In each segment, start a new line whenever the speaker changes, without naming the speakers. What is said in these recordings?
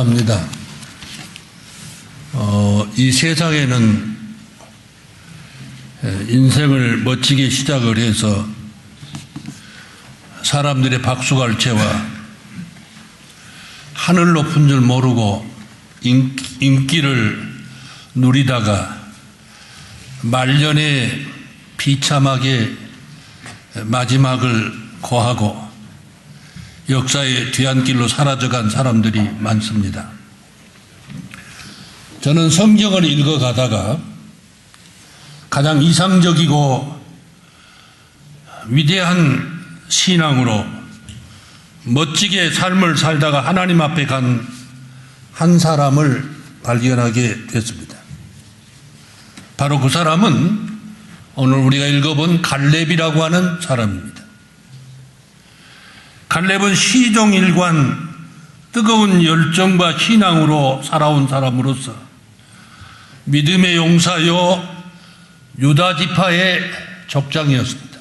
합니다. 이 세상에는 인생을 멋지게 시작을 해서 사람들의 박수갈채와 하늘 높은 줄 모르고 인기를 누리다가 말년에 비참하게 마지막을 고하고 역사의 뒤안길로 사라져간 사람들이 많습니다. 저는 성경을 읽어가다가 가장 이상적이고 위대한 신앙으로 멋지게 삶을 살다가 하나님 앞에 간 한 사람을 발견하게 됐습니다. 바로 그 사람은 오늘 우리가 읽어본 갈렙이라고 하는 사람입니다. 갈렙은 시종일관 뜨거운 열정과 신앙으로 살아온 사람으로서 믿음의 용사요 유다 지파의 족장이었습니다.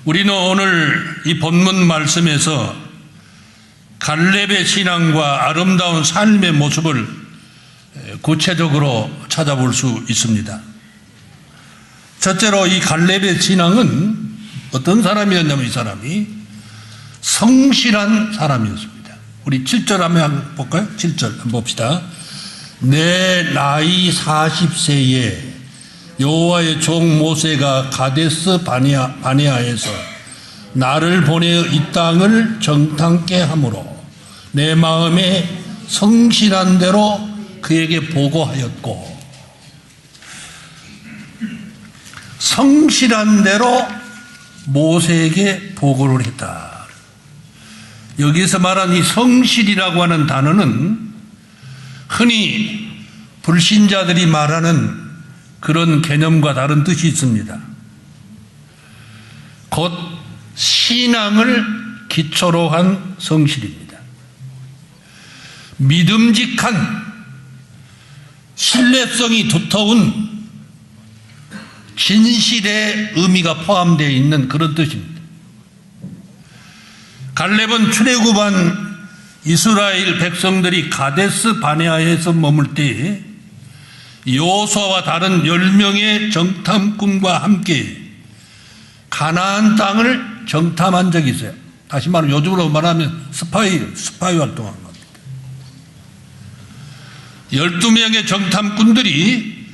우리는 오늘 이 본문 말씀에서 갈렙의 신앙과 아름다운 삶의 모습을 구체적으로 찾아볼 수 있습니다. 첫째로 이 갈렙의 신앙은 어떤 사람이었냐면 이 사람이 성실한 사람이었습니다. 우리 7절 한번 볼까요? 7절 한번 봅시다. 내 나이 40세에 여호와의 종 모세가 가데스 바네아에서 나를 보내어 이 땅을 정탐케 하므로 내 마음에 성실한 대로 그에게 보고하였고, 성실한 대로 모세에게 보고를 했다. 여기서 말한 이 성실이라고 하는 단어는 흔히 불신자들이 말하는 그런 개념과 다른 뜻이 있습니다. 곧 신앙을 기초로 한 성실입니다. 믿음직한, 신뢰성이 두터운 진실의 의미가 포함되어 있는 그런 뜻입니다. 갈렙은 출애굽한 이스라엘 백성들이 가데스 바네아에서 머물 때에 여호수아와 다른 10명의 정탐꾼과 함께 가나안 땅을 정탐한 적이 있어요. 다시 말하면 요즘으로 말하면 스파이 활동한 겁니다. 12명의 정탐꾼들이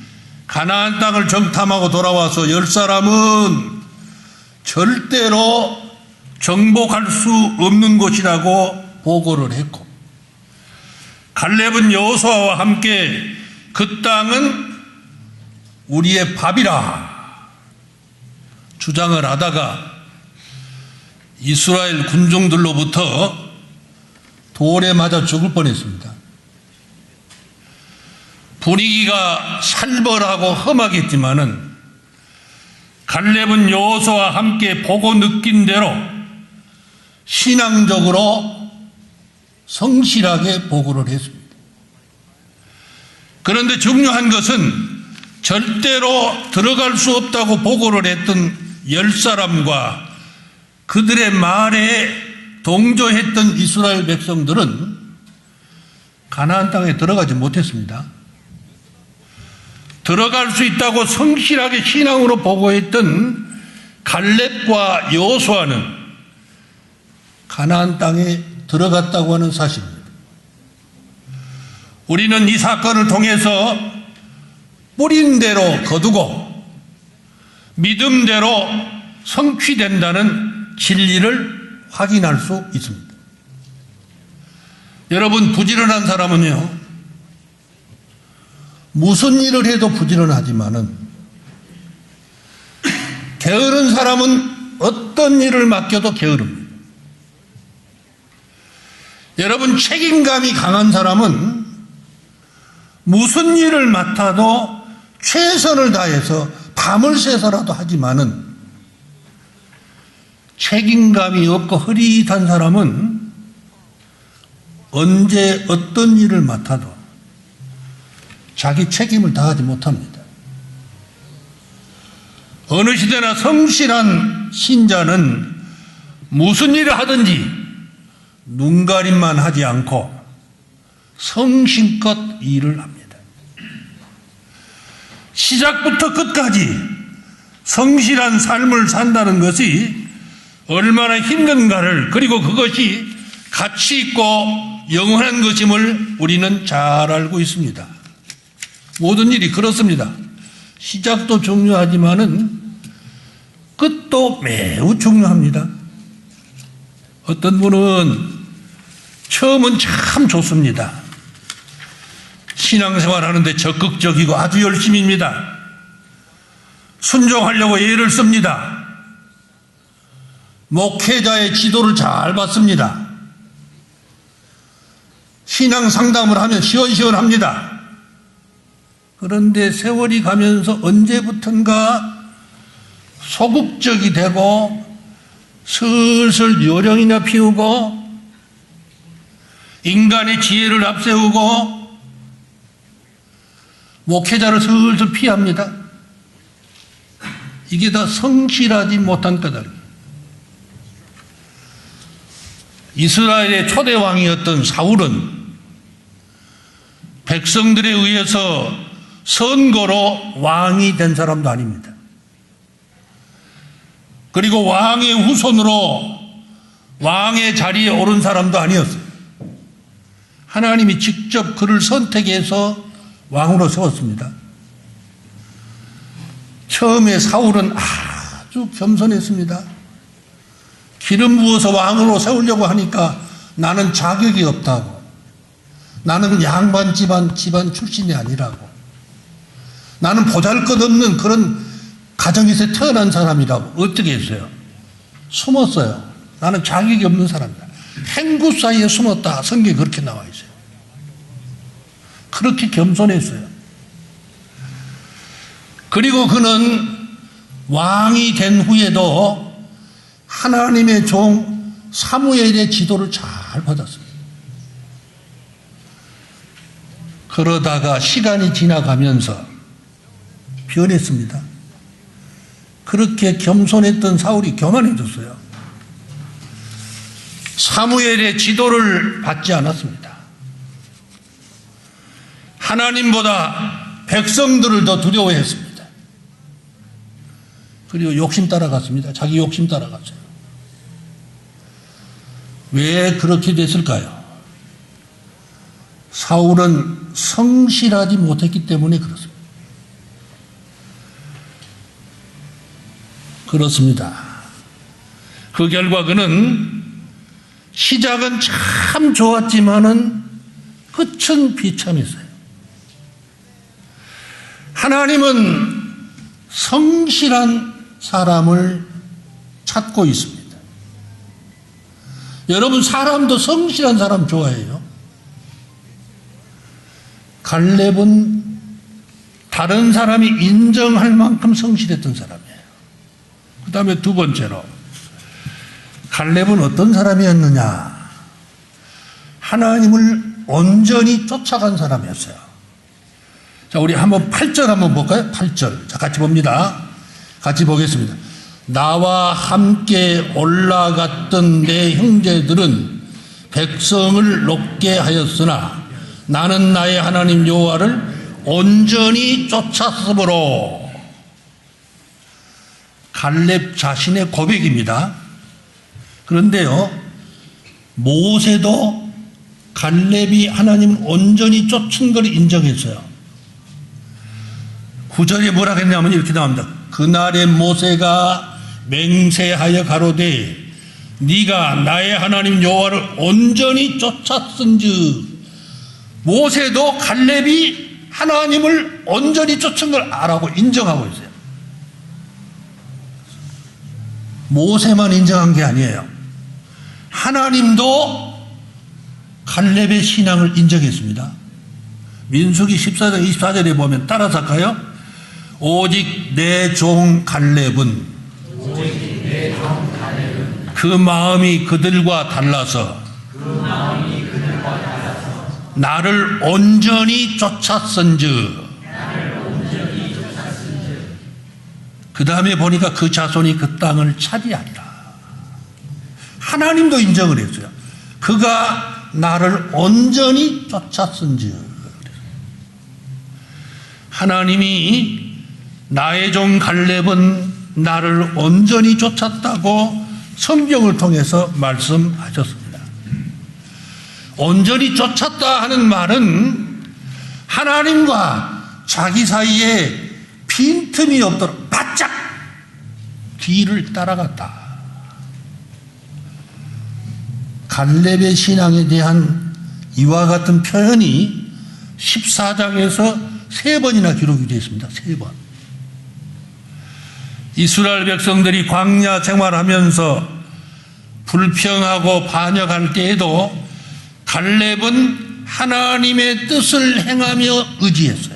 가나안 땅을 정탐하고 돌아와서 10사람은 절대로 정복할 수 없는 곳이라고 보고를 했고, 갈렙은 여호수아와 함께 그 땅은 우리의 밥이라 주장을 하다가 이스라엘 군중들로부터 돌에 맞아 죽을 뻔했습니다. 분위기가 살벌하고 험하겠지만은 갈렙은 여호수아와 함께 보고 느낀 대로 신앙적으로 성실하게 보고를 했습니다. 그런데 중요한 것은 절대로 들어갈 수 없다고 보고를 했던 10사람과 그들의 말에 동조했던 이스라엘 백성들은 가나안 땅에 들어가지 못했습니다. 들어갈 수 있다고 성실하게 신앙으로 보고했던 갈렙과 여호수아는 가나안 땅에 들어갔다고 하는 사실입니다. 우리는 이 사건을 통해서 뿌린 대로 거두고 믿음대로 성취된다는 진리를 확인할 수 있습니다. 여러분, 부지런한 사람은요, 무슨 일을 해도 부지런하지만은 게으른 사람은 어떤 일을 맡겨도 게으릅니다. 여러분, 책임감이 강한 사람은 무슨 일을 맡아도 최선을 다해서 밤을 새서라도 하지만은 책임감이 없고 흐릿한 사람은 언제 어떤 일을 맡아도 자기 책임을 다하지 못합니다. 어느 시대나 성실한 신자는 무슨 일을 하든지 눈가림만 하지 않고 성심껏 일을 합니다. 시작부터 끝까지 성실한 삶을 산다는 것이 얼마나 힘든가를, 그리고 그것이 가치 있고 영원한 것임을 우리는 잘 알고 있습니다. 모든 일이 그렇습니다. 시작도 중요하지만은 끝도 매우 중요합니다. 어떤 분은 처음은 참 좋습니다. 신앙생활 하는데 적극적이고 아주 열심입니다. 순종하려고 애를 씁니다. 목회자의 지도를 잘 받습니다. 신앙 상담을 하면 시원시원합니다. 그런데 세월이 가면서 언제부턴가 소극적이 되고 슬슬 요령이나 피우고 인간의 지혜를 앞세우고 목회자를 슬슬 피합니다. 이게 다 성실하지 못한 까닭입니다. 이스라엘의 초대 왕이었던 사울은 백성들에 의해서 선거로 왕이 된 사람도 아닙니다. 그리고 왕의 후손으로 왕의 자리에 오른 사람도 아니었어요. 하나님이 직접 그를 선택해서 왕으로 세웠습니다. 처음에 사울은 아주 겸손했습니다. 기름 부어서 왕으로 세우려고 하니까 나는 자격이 없다고, 나는 양반 집안 출신이 아니라고, 나는 보잘것없는 그런 가정에서 태어난 사람이라고 어떻게 했어요? 숨었어요. 나는 자격이 없는 사람이다. 행구 사이에 숨었다. 성경에 그렇게 나와 있어요. 그렇게 겸손했어요. 그리고 그는 왕이 된 후에도 하나님의 종 사무엘의 지도를 잘 받았습니다. 그러다가 시간이 지나가면서 변했습니다. 그렇게 겸손했던 사울이 교만해졌어요. 사무엘의 지도를 받지 않았습니다. 하나님보다 백성들을 더 두려워했습니다. 그리고 욕심 따라갔습니다. 자기 욕심 따라갔어요. 왜 그렇게 됐을까요? 사울은 성실하지 못했기 때문에 그렇습니다. 그 결과 그는 시작은 참 좋았지만은 끝은 비참했어요. 하나님은 성실한 사람을 찾고 있습니다. 여러분, 사람도 성실한 사람 좋아해요. 갈렙은 다른 사람이 인정할 만큼 성실했던 사람이에요. 그 다음에 두 번째로, 갈렙은 어떤 사람이었느냐? 하나님을 온전히 쫓아간 사람이었어요. 자, 우리 한번 8절 한번 볼까요? 8절. 자, 같이 봅니다. 같이 보겠습니다. 나와 함께 올라갔던 내 형제들은 백성을 높게 하였으나 나는 나의 하나님 여호와를 온전히 쫓았으므로. 갈렙 자신의 고백입니다. 그런데요, 모세도 갈렙이 하나님을 온전히 쫓은 걸 인정했어요. 9절에 뭐라 했냐면 이렇게 나옵니다. 그날에 모세가 맹세하여 가로되 네가 나의 하나님 여호와를 온전히 쫓았은즉. 모세도 갈렙이 하나님을 온전히 쫓은 걸 알아고 인정하고 있어요. 모세만 인정한 게 아니에요. 하나님도 갈렙의 신앙을 인정했습니다. 민수기 14장 24절에 보면 따라서 할까요? 오직 내 종 갈렙은 그 마음이 그들과 달라서 나를 온전히 쫓았은즉. 그 다음에 보니까 그 자손이 그 땅을 차지하리라. 하나님도 인정을 했어요. 그가 나를 온전히 쫓았은즉. 하나님이 나의 종 갈렙은 나를 온전히 쫓았다고 성경을 통해서 말씀하셨습니다. 온전히 쫓았다 하는 말은 하나님과 자기 사이에 빈틈이 없도록 바짝 뒤를 따라갔다. 갈렙의 신앙에 대한 이와 같은 표현이 14장에서 3번이나 기록이 되어 있습니다. 3번. 이스라엘 백성들이 광야 생활하면서 불평하고 반역할 때에도 갈렙은 하나님의 뜻을 행하며 의지했어요.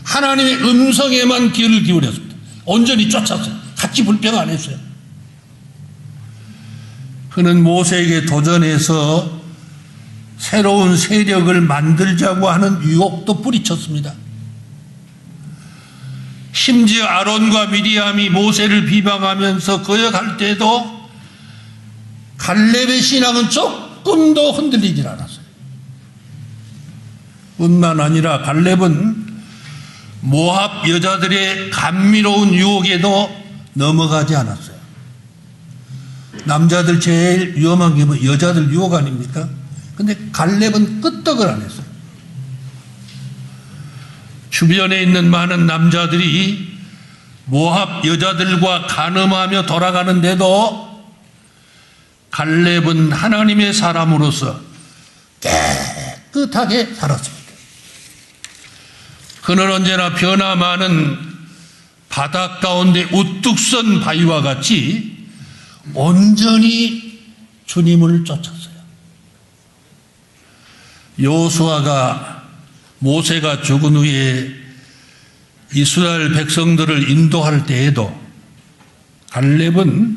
하나님의 음성에만 귀를 기울였습니다. 온전히 쫓았어요. 같이 불평 안 했어요. 그는 모세에게 도전해서 새로운 세력을 만들자고 하는 유혹도 뿌리쳤습니다. 심지어 아론과 미리암이 모세를 비방하면서 거역할 때도 갈렙의 신앙은 조금도 흔들리질 않았어요. 뿐만 아니라 갈렙은 모압 여자들의 감미로운 유혹에도 넘어가지 않았어요. 남자들 제일 위험한 게 뭐 여자들 유혹 아닙니까? 근데 갈렙은 끄떡을 안 했어요. 주변에 있는 많은 남자들이 모압 여자들과 간음하며 돌아가는데도 갈렙은 하나님의 사람으로서 깨끗하게 살았습니다. 그는 언제나 변화 많은 바닷 가운데 우뚝 선 바위와 같이 온전히 주님을 쫓았어요. 여호수아가 모세가 죽은 후에 이스라엘 백성들을 인도할 때에도 갈렙은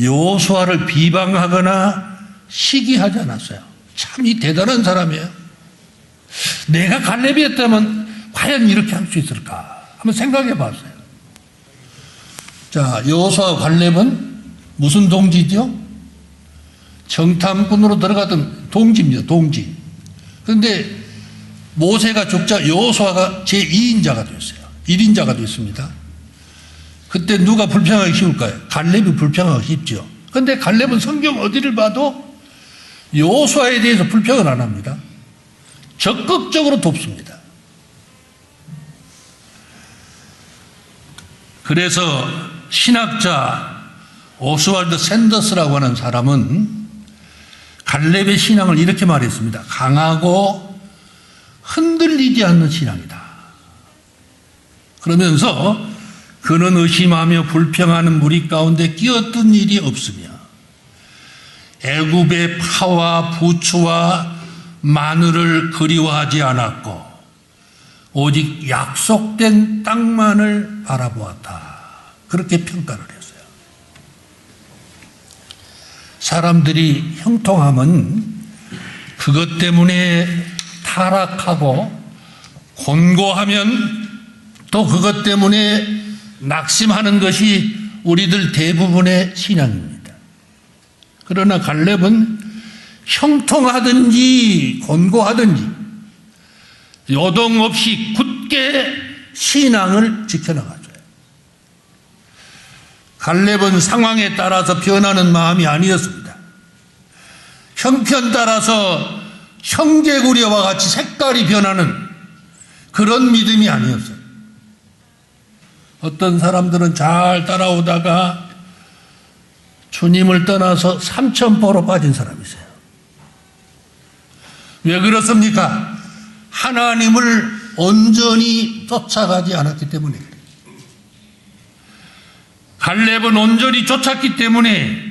여호수아를 비방하거나 시기하지 않았어요. 참 이 대단한 사람이에요. 내가 갈렙이었다면 과연 이렇게 할 수 있을까? 한번 생각해 봤어요. 자, 여호수아와 갈렙은 무슨 동지죠? 정탐꾼으로 들어갔던 동지입니다. 동지. 그런데 모세가 죽자 여호수아가 제2인자가 됐어요. 1인자가 됐습니다. 그때 누가 불평하기 쉬울까요? 갈렙이 불평하기 쉽죠. 그런데 갈렙은 성경 어디를 봐도 여호수아에 대해서 불평을 안 합니다. 적극적으로 돕습니다. 그래서 신학자 오스왈드 샌더스라고 하는 사람은 갈렙의 신앙을 이렇게 말했습니다. 강하고 흔들리지 않는 신앙이다. 그러면서 그는 의심하며 불평하는 무리 가운데 끼어든 일이 없으며 애굽의 파와 부추와 마늘을 그리워하지 않았고 오직 약속된 땅만을 바라보았다. 그렇게 평가를 했어요. 사람들이 형통하면 그것 때문에 타락하고 곤고하면 또 그것 때문에 낙심하는 것이 우리들 대부분의 신앙입니다. 그러나 갈렙은 형통하든지 곤고하든지 요동 없이 굳게 신앙을 지켜나가줘요. 갈렙은 상황에 따라서 변하는 마음이 아니었습니다. 형편 따라서 형제구려와 같이 색깔이 변하는 그런 믿음이 아니었어요. 어떤 사람들은 잘 따라오다가 주님을 떠나서 삼천포로 빠진 사람이 있어요. 왜 그렇습니까? 하나님을 온전히 쫓아가지 않았기 때문에 그래요. 갈렙은 온전히 쫓았기 때문에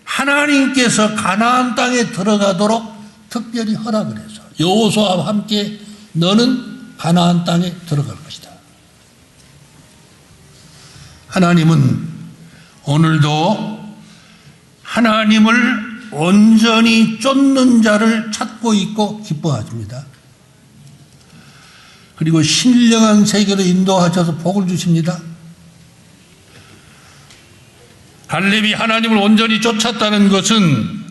하나님께서 가나안 땅에 들어가도록 특별히 허락을 해서 여호수아와 함께 너는 가나안 땅에 들어갈 것이다. 하나님은 오늘도 하나님을 온전히 쫓는 자를 찾고 있고 기뻐하십니다. 그리고 신령한 세계로 인도하셔서 복을 주십니다. 갈렙이 하나님을 온전히 쫓았다는 것은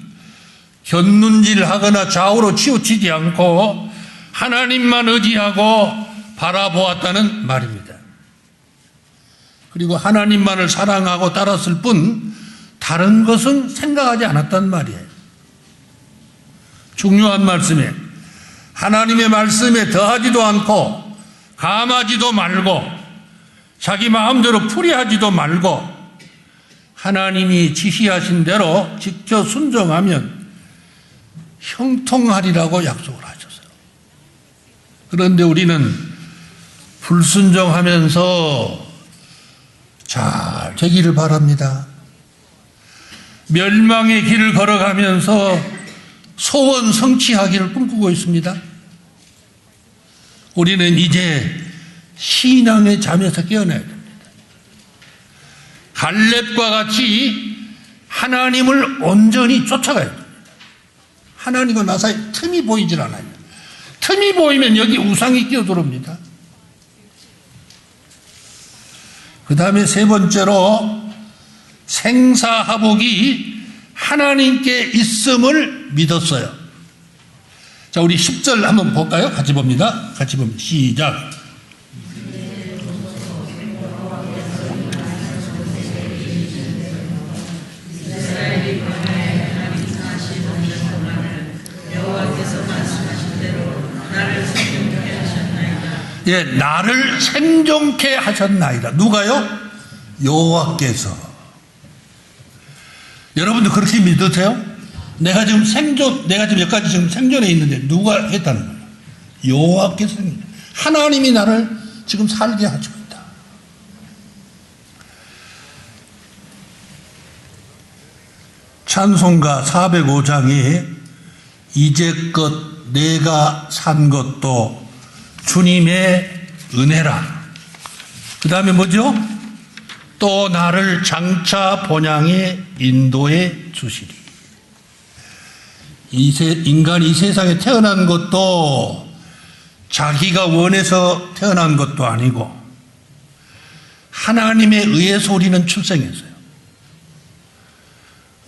곁눈질하거나 좌우로 치우치지 않고 하나님만 의지하고 바라보았다는 말입니다. 그리고 하나님만을 사랑하고 따랐을 뿐 다른 것은 생각하지 않았단 말이에요. 중요한 말씀에 하나님의 말씀에 더하지도 않고 감하지도 말고 자기 마음대로 풀이하지도 말고 하나님이 지시하신 대로 지켜 순종하면 형통하리라고 약속을 하셨어요. 그런데 우리는 불순종하면서 잘 되기를 바랍니다. 멸망의 길을 걸어가면서 소원 성취하기를 꿈꾸고 있습니다. 우리는 이제 신앙의 잠에서 깨어나야 됩니다. 갈렙과 같이 하나님을 온전히 쫓아가야 됩니다. 하나님과 나 사이 틈이 보이질 않아요. 틈이 보이면 여기 우상이 끼어들어옵니다. 그 다음에 세 번째로 생사하복이 하나님께 있음을 믿었어요. 자, 우리 10절 한번 볼까요? 같이 봅니다. 같이 봅니다. 시작. 예, 나를 생존케 하셨나이다. 누가요? 여호와께서. 여러분도 그렇게 믿으세요? 내가 지금 여기까지 지금 생존해 있는데 누가 했다는 거예요? 여호와께서. 하나님이 나를 지금 살게 하시고 있다. 찬송가 405장에 이제껏 내가 산 것도 주님의 은혜라. 그 다음에 뭐죠? 또 나를 장차 본향에 인도해 주시리. 인간이 이 세상에 태어난 것도 자기가 원해서 태어난 것도 아니고 하나님에 의해서 우리는 출생했어요.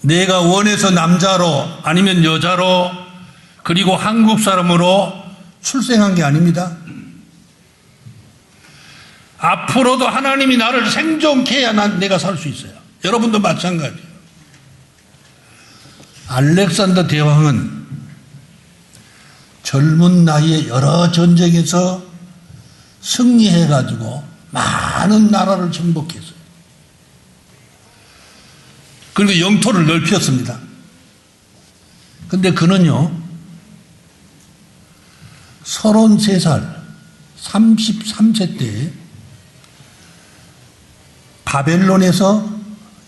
내가 원해서 남자로 아니면 여자로 그리고 한국 사람으로 출생한 게 아닙니다. 앞으로도 하나님이 나를 생존케 해야 내가 살 수 있어요. 여러분도 마찬가지예요. 알렉산더 대왕은 젊은 나이에 여러 전쟁에서 승리해가지고 많은 나라를 정복했어요. 그리고 영토를 넓혔습니다. 근데 그는요, 33살, 33세 때 바벨론에서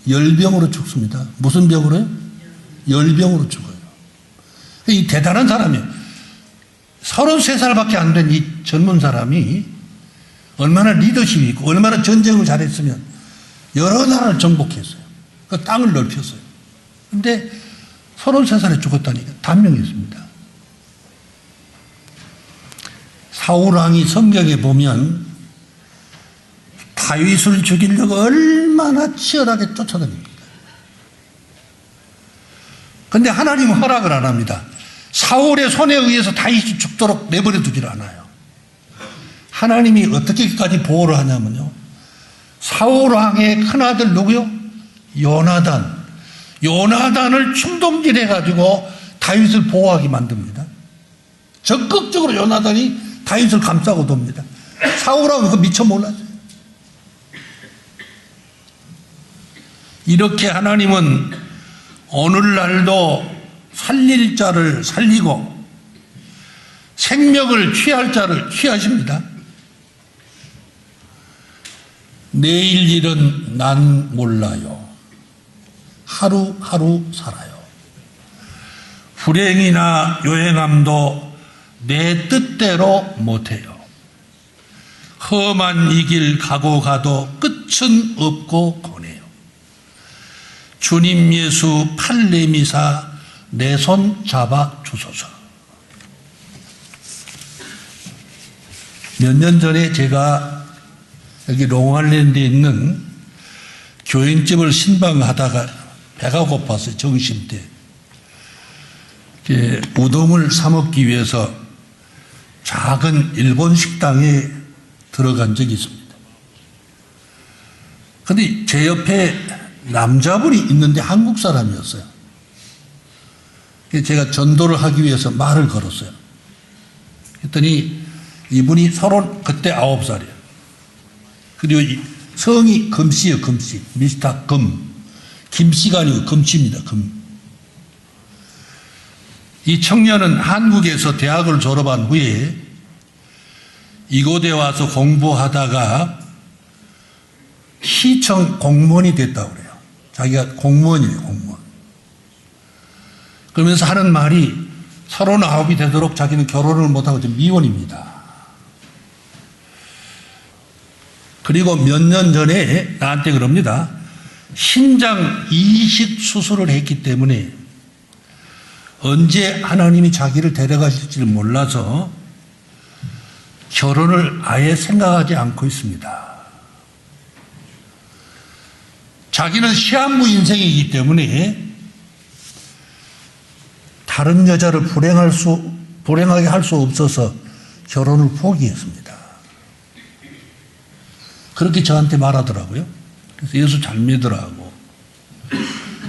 열병으로 죽습니다. 무슨 병으로요? 열병으로 죽어요. 이 대단한 사람이에요. 33살밖에 안 된 이 젊은 사람이 얼마나 리더십이 있고 얼마나 전쟁을 잘했으면 여러 나라를 정복했어요. 그 땅을 넓혔어요. 근데 33살에 죽었다니까 단명했습니다. 사울왕이 성경에 보면 다윗을 죽이려고 얼마나 치열하게 쫓아다닙니까? 그런데 하나님은 허락을 안 합니다. 사울의 손에 의해서 다윗이 죽도록 내버려 두질 않아요. 하나님이 어떻게까지 보호를 하냐면요, 사울왕의 큰아들 누구요? 요나단을 충동질해가지고 다윗을 보호하게 만듭니다. 적극적으로 요나단이 다윗을 감싸고 돕니다. 사울왕은 그거 미처 몰랐어요. 이렇게 하나님은 오늘날도 살릴 자를 살리고 생명을 취할 자를 취하십니다. 내일 일은 난 몰라요. 하루하루 살아요. 불행이나 요행함도 내 뜻대로 못해요. 험한 이 길 가고 가도 끝은 없고 고네요. 주님 예수 팔 내미사 내 손 잡아 주소서. 몇 년 전에 제가 여기 롱아일랜드에 있는 교인집을 신방하다가 배가 고팠어요. 점심 때. 우동을 사 먹기 위해서 작은 일본 식당에 들어간 적이 있습니다. 그런데 제 옆에 남자분이 있는데 한국 사람이었어요. 제가 전도를 하기 위해서 말을 걸었어요. 그랬더니 이분이 그때 9살이에요. 그리고 성이 금씨예요, 금씨. 미스터 금. 김씨가 아니고 금씨입니다, 금. 이 청년은 한국에서 대학을 졸업한 후에 이곳에 와서 공부하다가 시청 공무원이 됐다고 그래요. 자기가 공무원이에요, 공무원. 그러면서 하는 말이 39이 되도록 자기는 결혼을 못하고 지금 미혼입니다. 그리고 몇 년 전에 나한테 그럽니다. 신장 이식 수술을 했기 때문에 언제 하나님이 자기를 데려가실지를 몰라서 결혼을 아예 생각하지 않고 있습니다. 자기는 시한부 인생이기 때문에 다른 여자를 불행하게 할 수 없어서 결혼을 포기했습니다. 그렇게 저한테 말하더라고요. 그래서 예수 잘 믿으라고.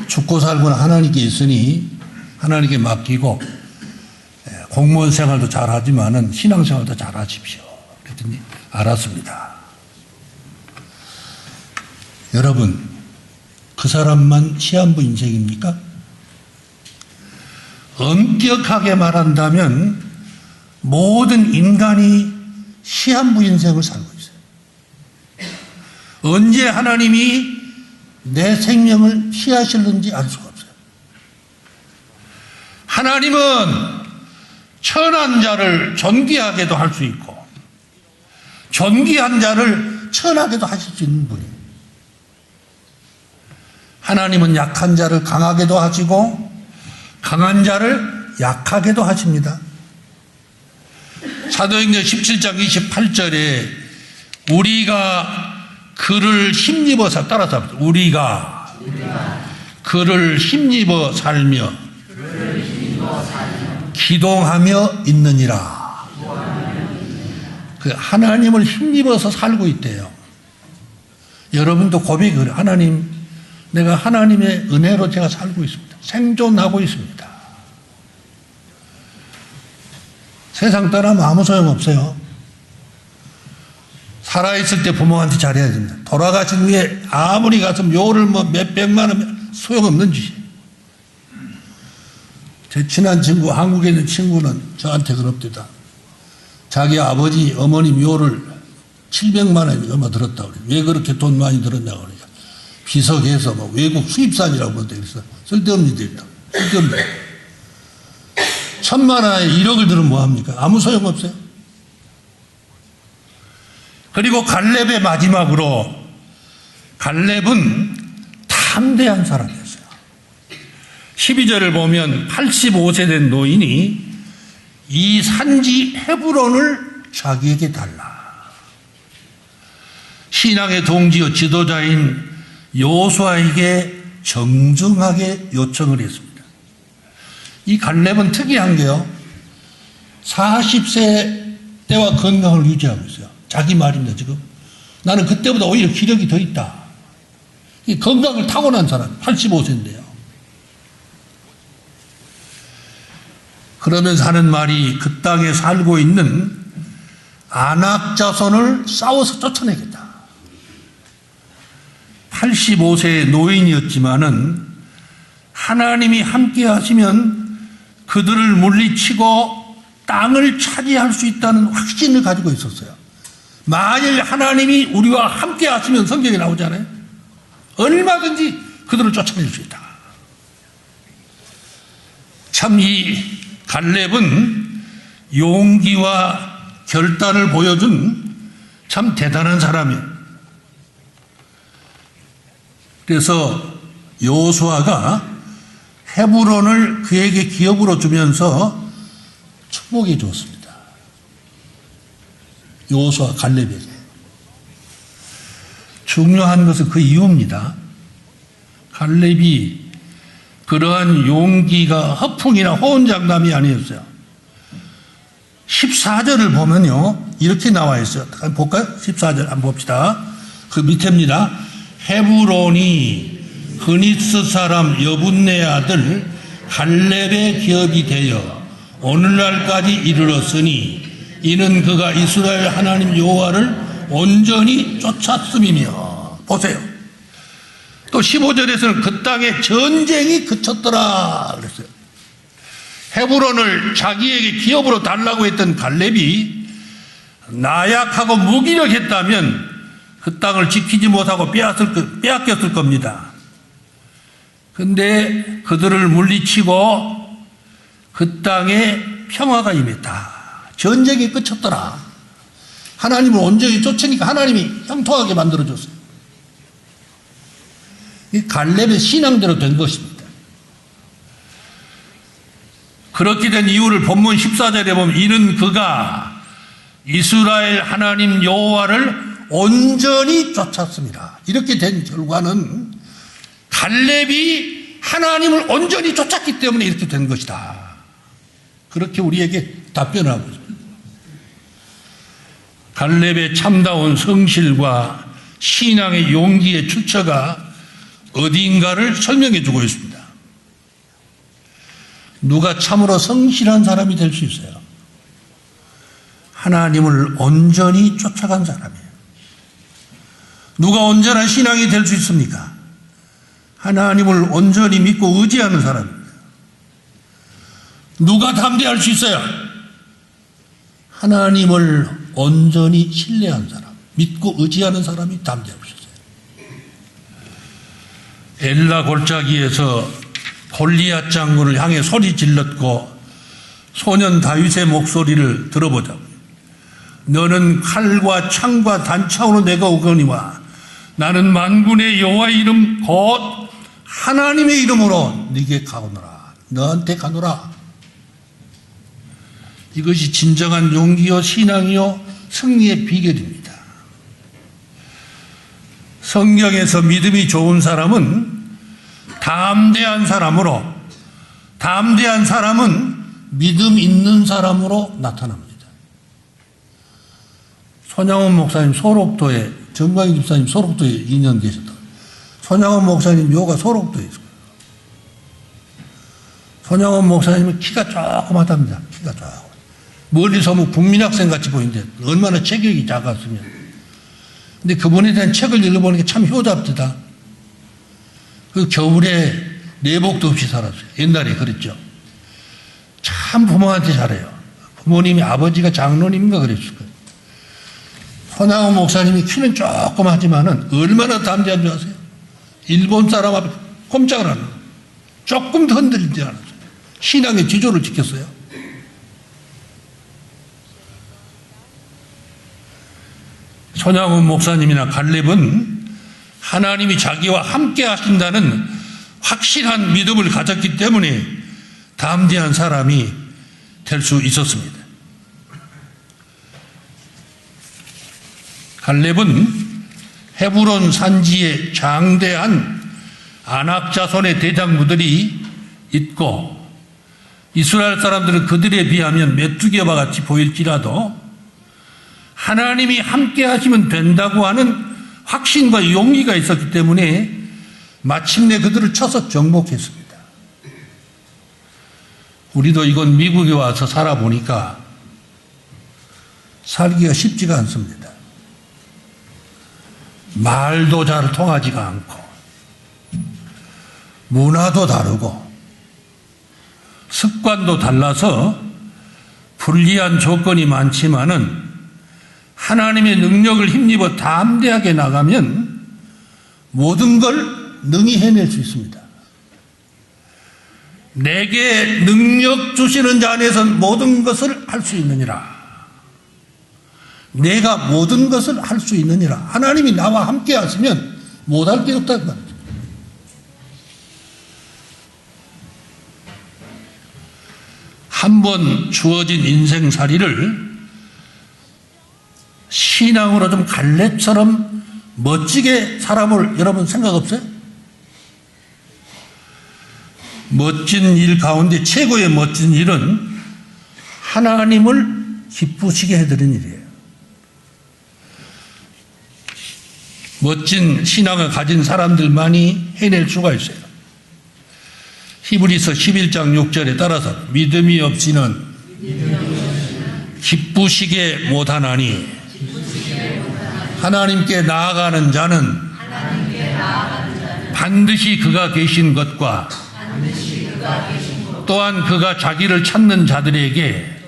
죽고 살고는 하나님께 있으니 하나님께 맡기고 공무원 생활도 잘하지만은 신앙생활도 잘하십시오. 그랬더니 알았습니다. 여러분, 그 사람만 시한부 인생입니까? 엄격하게 말한다면 모든 인간이 시한부 인생을 살고 있어요. 언제 하나님이 내 생명을 취하실는지 알 수가 없어요. 하나님은 천한 자를 존귀하게도 할 수 있고 존귀한 자를 천하게도 하실 수 있는 분이에요. 하나님은 약한 자를 강하게도 하시고 강한 자를 약하게도 하십니다. 사도행전 17장 28절에 우리가 그를 힘입어서 따라서 우리가 그를 힘입어 살며 기동하며 있느니라. 그 하나님을 힘입어서 살고 있대요. 여러분도 고백을 하나님, 내가 하나님의 은혜로 제가 살고 있습니다. 생존하고 있습니다. 세상 떠나면 아무 소용없어요. 살아있을 때 부모한테 잘해야 됩니다. 돌아가신 후에 아무리 가서 요를 몇 백만 원 소용없는 짓이에요. 제 친한 친구, 한국에 있는 친구는 저한테 그럽니다. 자기 아버지, 어머니 묘를 700만 원이 얼마 들었다고 그래요. 왜 그렇게 돈 많이 들었냐고 그래요. 비석해서 외국 수입산이라고 그러는데 그래서 쓸데없는 데 있다. 쓸데없는 데. 1000만 원에 1억을 들으면 뭐합니까? 아무 소용없어요. 그리고 갈렙의 마지막으로 갈렙은 담대한 사람이었어요. 12절을 보면 85세 된 노인이 이 산지 헤브론을 자기에게 달라. 신앙의 동지요 지도자인 여호수아에게 정중하게 요청을 했습니다. 이 갈렙은 특이한 게요. 40세 때와 건강을 유지하고 있어요. 자기 말입니다, 지금. 나는 그때보다 오히려 기력이 더 있다. 이 건강을 타고난 사람, 85세인데요. 그러면서 하는 말이 그 땅에 살고 있는 아낙 자손을 싸워서 쫓아내겠다. 85세의 노인이었지만은 하나님이 함께 하시면 그들을 물리치고 땅을 차지할 수 있다는 확신을 가지고 있었어요. 만일 하나님이 우리와 함께 하시면 성경에 나오잖아요. 얼마든지 그들을 쫓아낼 수 있다. 참 이 갈렙은 용기와 결단을 보여준 참 대단한 사람이에요. 그래서 여호수아가 헤브론을 그에게 기업으로 주면서 축복해 주었습니다. 여호수아 갈렙에게. 중요한 것은 그 이유입니다. 갈렙이 그러한 용기가 허풍이나 호언장담이 아니었어요. 14절을 보면요, 이렇게 나와 있어요. 한번 볼까요? 14절 한번 봅시다. 그 밑에입니다. 헤브론이 그니스 사람 여분네 아들 갈렙의 기업이 되어 오늘날까지 이르렀으니 이는 그가 이스라엘 하나님 여호와를 온전히 쫓았음이며. 보세요. 또 15절에서는 그 땅에 전쟁이 그쳤더라 그랬어요. 헤브론을 자기에게 기업으로 달라고 했던 갈렙이 나약하고 무기력했다면 그 땅을 지키지 못하고 빼앗겼을 겁니다. 근데 그들을 물리치고 그 땅에 평화가 임했다. 전쟁이 끝쳤더라. 하나님을 온전히 쫓으니까 하나님이 형통하게 만들어줬어요. 이 갈렙의 신앙대로 된 것입니다. 그렇게 된 이유를 본문 14절에 보면 이는 그가 이스라엘 하나님 여호와를 온전히 쫓았습니다. 이렇게 된 결과는 갈렙이 하나님을 온전히 쫓았기 때문에 이렇게 된 것이다. 그렇게 우리에게 답변을 하고 있습니다. 갈렙의 참다운 성실과 신앙의 용기의 출처가 어디인가를 설명해 주고 있습니다. 누가 참으로 성실한 사람이 될 수 있어요? 하나님을 온전히 쫓아간 사람이에요. 누가 온전한 신앙이 될 수 있습니까? 하나님을 온전히 믿고 의지하는 사람입니다. 누가 담대할 수 있어요? 하나님을 온전히 신뢰한 사람, 믿고 의지하는 사람이 담대할 수 있어요. 엘라 골짜기에서 골리앗 장군을 향해 소리 질렀고 소년 다윗의 목소리를 들어보자고. 너는 칼과 창과 단창으로 내가 오거니와 나는 만군의 여호와의 이름 곧 하나님의 이름으로 네게 가오노라. 너한테 가노라. 이것이 진정한 용기요 신앙이요 승리의 비결입니다. 성경에서 믿음이 좋은 사람은 담대한 사람으로, 담대한 사람은 믿음 있는 사람으로 나타납니다. 손양원 목사님 소록도에, 정광희 집사님 소록도에 2년 계셨다. 손양원 목사님 묘가 소록도에 있어요. 손양원 목사님은 키가 조그맣답니다. 키가 조금. 멀리서 보면 국민학생 같이 보이는데 얼마나 체격이 작았으면. 근데 그분에 대한 책을 읽어보는 게 참 효답지다. 그 겨울에 내복도 없이 살았어요. 옛날에 그랬죠. 참 부모한테 잘해요. 부모님이 아버지가 장로님인가 그랬을 거예요. 손양원 목사님이 키는 조금 하지만은 얼마나 담대한 줄 아세요? 일본 사람 앞에 꼼짝을 안 하고 조금도 흔들리지 않았어요. 신앙의 지조를 지켰어요. 손양원 목사님이나 갈렙은 하나님이 자기와 함께 하신다는 확실한 믿음을 가졌기 때문에 담대한 사람이 될 수 있었습니다. 갈렙은 헤브론 산지에 장대한 아낙 자손의 대장부들이 있고 이스라엘 사람들은 그들에 비하면 메뚜기와 같이 보일지라도 하나님이 함께 하시면 된다고 하는 확신과 용기가 있었기 때문에 마침내 그들을 쳐서 정복했습니다. 우리도 이건 미국에 와서 살아보니까 살기가 쉽지가 않습니다. 말도 잘 통하지가 않고 문화도 다르고 습관도 달라서 불리한 조건이 많지만은 하나님의 능력을 힘입어 담대하게 나가면 모든 걸 능히 해낼 수 있습니다. 내게 능력 주시는 자 안에서는 모든 것을 할 수 있느니라. 내가 모든 것을 할 수 있느니라. 하나님이 나와 함께 하시면 못할 게 없다는 말이죠. 한 번 주어진 인생살이를 신앙으로 좀 갈렙처럼 멋지게 살아볼 여러분 생각 없어요? 멋진 일 가운데 최고의 멋진 일은 하나님을 기쁘시게 해드리는 일이에요. 멋진 신앙을 가진 사람들만이 해낼 수가 있어요. 히브리서 11장 6절에 따라서 믿음이 없이는 기쁘시게 못하나니 하나님께 나아가는 자는 반드시 그가 계신 것과 또한 그가 자기를 찾는 자들에게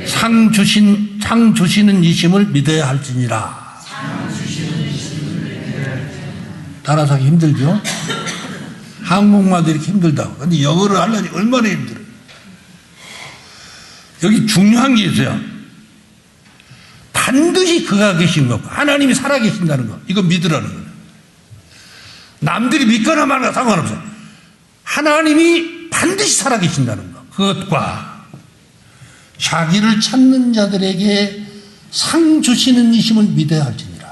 상 주시는 이심을 믿어야 할지니라. 따라서 힘들죠? 한국말도 이렇게 힘들다고. 근데 영어를 하려니 얼마나 힘들어요. 여기 중요한 게 있어요. 반드시 그가 계신 것, 하나님이 살아계신다는 것, 이거 믿으라는 거예요. 남들이 믿거나 말거나 상관없어요. 하나님이 반드시 살아계신다는 것, 그것과 자기를 찾는 자들에게 상 주시는 이심을 믿어야 할지니라.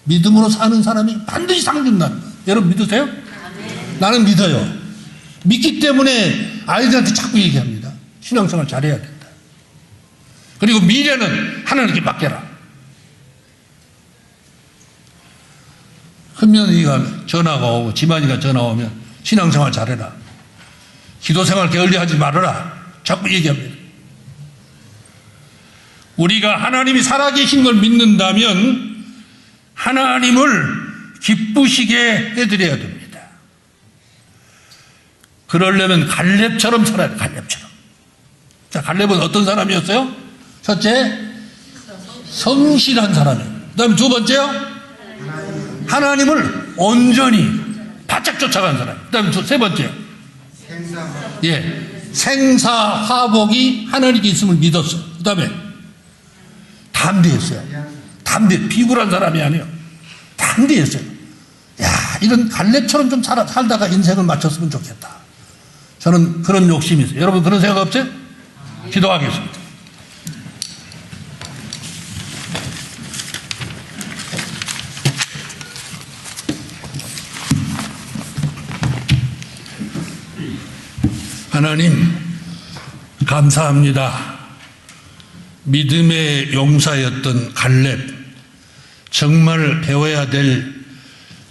믿음으로 사는 사람이 반드시 상 준다는 것. 여러분 믿으세요? 나는 믿어요. 믿기 때문에 아이들한테 자꾸 얘기합니다. 신앙생활 잘해야 된다. 그리고 미래는 하나님께 맡겨라. 큰며느리가 전화가 오고 지만이가 전화 오면 신앙생활 잘해라. 기도생활 게을리하지 말아라. 자꾸 얘기합니다. 우리가 하나님이 살아계신 걸 믿는다면 하나님을 기쁘시게 해드려야 됩니다. 그러려면 갈렙처럼 살아야 돼요. 갈렙처럼. 자, 갈렙은 어떤 사람이었어요? 첫째, 성실한 사람이에요. 그 다음에 두 번째요, 하나님을 온전히 바짝 쫓아간 사람. 그 다음에 세 번째요, 생사화복이 하나님께 있음을 믿었어요. 그 다음에 담대했어요. 비굴한 사람이 아니에요. 담대했어요. 야, 이런 갈렙처럼 좀 살다가 인생을 마쳤으면 좋겠다. 저는 그런 욕심이 있어요. 여러분 그런 생각 없어요? 기도하겠습니다. 하나님 감사합니다. 믿음의 용사였던 갈렙, 정말 배워야 될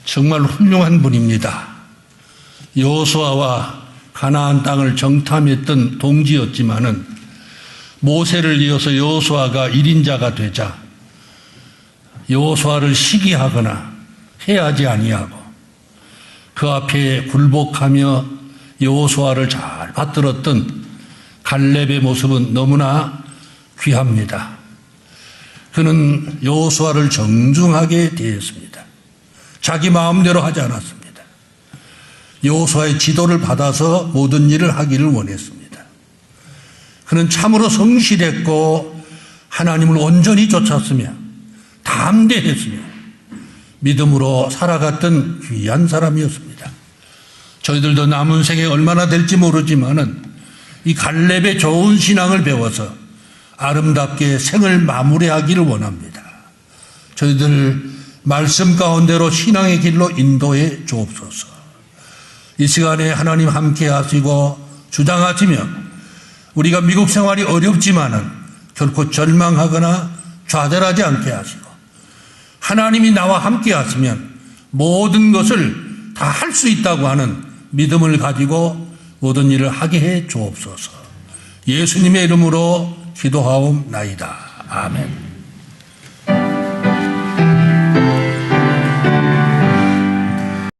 정말 훌륭한 분입니다. 여호수아와 가나안 땅을 정탐했던 동지였지만은 모세를 이어서 여호수아가 1인자가 되자 여호수아를 시기하거나 해하지 아니하고 그 앞에 굴복하며 여호수아를 잘 받들었던 갈렙의 모습은 너무나 귀합니다. 그는 여호수아를 정중하게 대했습니다. 자기 마음대로 하지 않았습니다. 여호수아의 지도를 받아서 모든 일을 하기를 원했습니다. 그는 참으로 성실했고 하나님을 온전히 쫓았으며 담대했으며 믿음으로 살아갔던 귀한 사람이었습니다. 저희들도 남은 생에 얼마나 될지 모르지만은 이 갈렙의 좋은 신앙을 배워서 아름답게 생을 마무리하기를 원합니다. 저희들 말씀 가운데로 신앙의 길로 인도해 주옵소서. 이 시간에 하나님 함께 하시고 주장하시며 우리가 미국 생활이 어렵지만은 결코 절망하거나 좌절하지 않게 하시고 하나님이 나와 함께 하시면 모든 것을 다 할 수 있다고 하는 믿음을 가지고 모든 일을 하게 해 주옵소서. 예수님의 이름으로 기도하옵나이다. 아멘.